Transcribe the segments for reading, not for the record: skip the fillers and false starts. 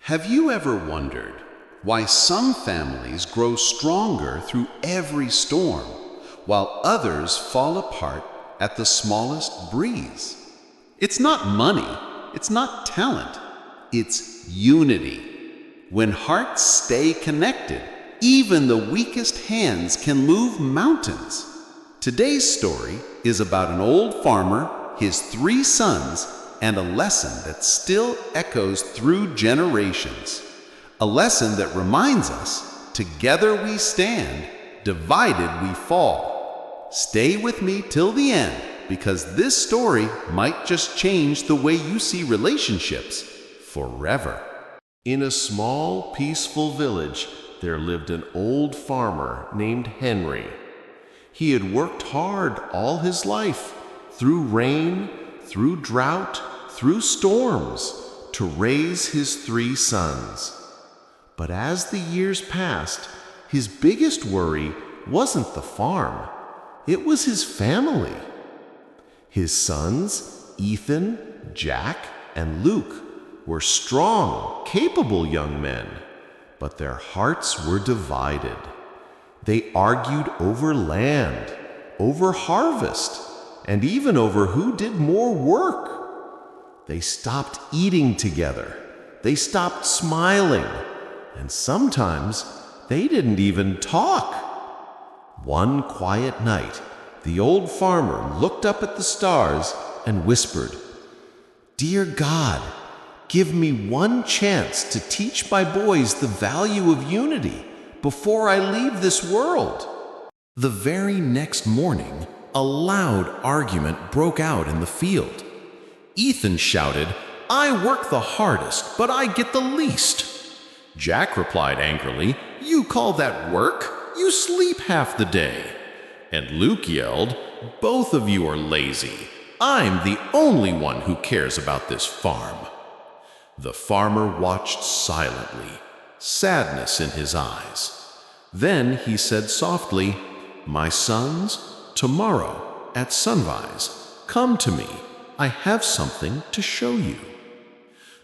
Have you ever wondered why some families grow stronger through every storm, while others fall apart at the smallest breeze? It's not money, it's not talent, it's unity. When hearts stay connected, even the weakest hands can move mountains. Today's story is about an old farmer, his 3 sons, and a lesson that still echoes through generations. A lesson that reminds us, together we stand, divided we fall. Stay with me till the end, because this story might just change the way you see relationships forever. In a small, peaceful village, there lived an old farmer named Henry. He had worked hard all his life, through rain, through drought, through storms, to raise his 3 sons. But as the years passed, his biggest worry wasn't the farm. It was his family. His sons, Ethan, Jack, and Luke, were strong, capable young men, but their hearts were divided. They argued over land, over harvest, and even over who did more work. They stopped eating together. They stopped smiling. And sometimes they didn't even talk. One quiet night, the old farmer looked up at the stars and whispered, "Dear God, give me one chance to teach my boys the value of unity before I leave this world." The very next morning, a loud argument broke out in the field. Ethan shouted, "I work the hardest, but I get the least." Jack replied angrily, "You call that work? You sleep half the day." And Luke yelled, "Both of you are lazy. I'm the only one who cares about this farm." The farmer watched silently, sadness in his eyes. Then he said softly, "My sons, tomorrow at sunrise, come to me. I have something to show you."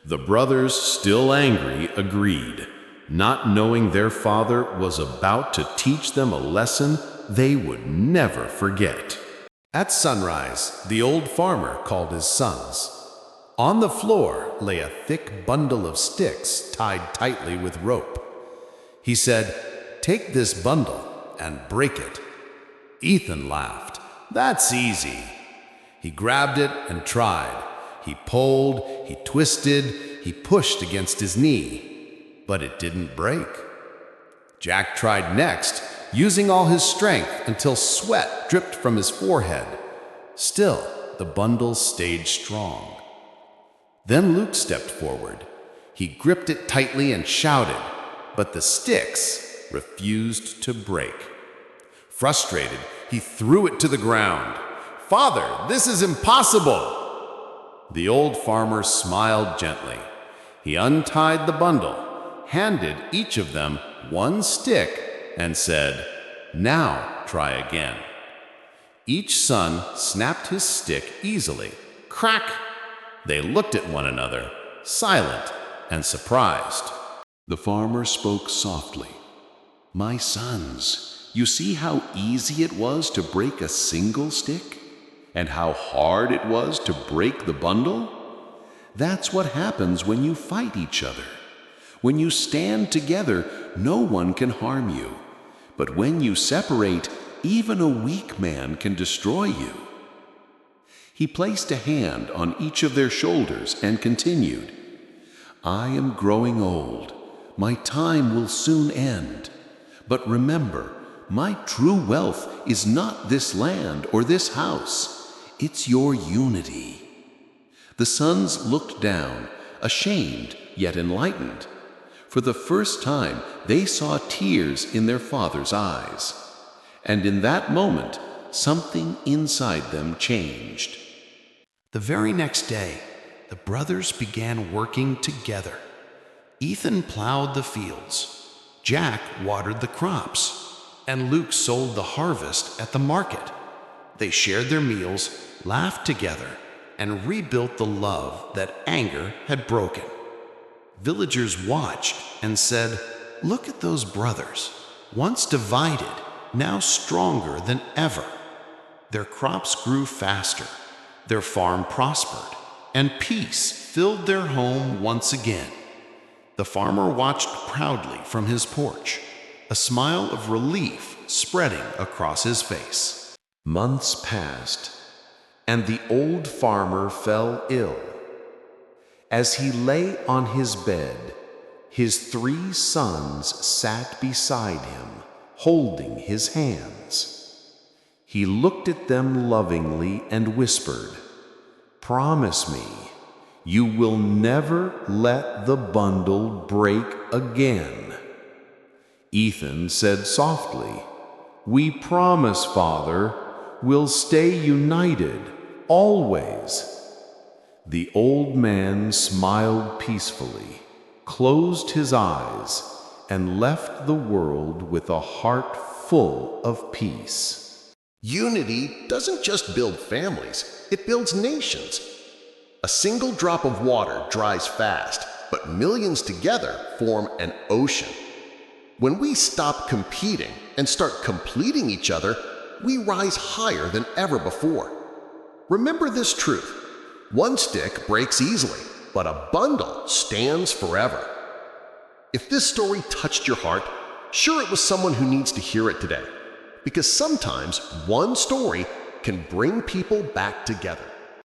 The brothers, still angry, agreed, not knowing their father was about to teach them a lesson they would never forget. At sunrise, the old farmer called his sons. On the floor lay a thick bundle of sticks tied tightly with rope. He said, "Take this bundle and break it." Ethan laughed. "That's easy." He grabbed it and tried. He pulled, he twisted, he pushed against his knee, but it didn't break. Jack tried next, using all his strength until sweat dripped from his forehead. Still, the bundle stayed strong. Then Luke stepped forward. He gripped it tightly and shouted, but the sticks refused to break. Frustrated, he threw it to the ground. "Father, this is impossible!" The old farmer smiled gently. He untied the bundle, handed each of them one stick, and said, "Now try again." Each son snapped his stick easily. Crack! They looked at one another, silent and surprised. The farmer spoke softly. "My sons, you see how easy it was to break a single stick? And how hard it was to break the bundle? That's what happens when you fight each other. When you stand together, no one can harm you. But when you separate, even a weak man can destroy you." He placed a hand on each of their shoulders and continued, "I am growing old. My time will soon end. But remember, my true wealth is not this land or this house. It's your unity." The sons looked down, ashamed yet enlightened. For the first time, they saw tears in their father's eyes. And in that moment, something inside them changed. The very next day, the brothers began working together. Ethan plowed the fields, Jack watered the crops, and Luke sold the harvest at the market. They shared their meals, laughed together, and rebuilt the love that anger had broken. Villagers watched and said, "Look at those brothers, once divided, now stronger than ever." Their crops grew faster, their farm prospered, and peace filled their home once again. The farmer watched proudly from his porch, a smile of relief spreading across his face. Months passed, and the old farmer fell ill. As he lay on his bed, his 3 sons sat beside him, holding his hands. He looked at them lovingly and whispered, "Promise me, you will never let the bundle break again." Ethan said softly, "We promise, Father, we'll stay united, always." The old man smiled peacefully, closed his eyes, and left the world with a heart full of peace. Unity doesn't just build families, it builds nations. A single drop of water dries fast, but millions together form an ocean. When we stop competing and start completing each other, we rise higher than ever before. Remember this truth: one stick breaks easily, but a bundle stands forever. If this story touched your heart, sure it was someone who needs to hear it today. Because sometimes one story can bring people back together.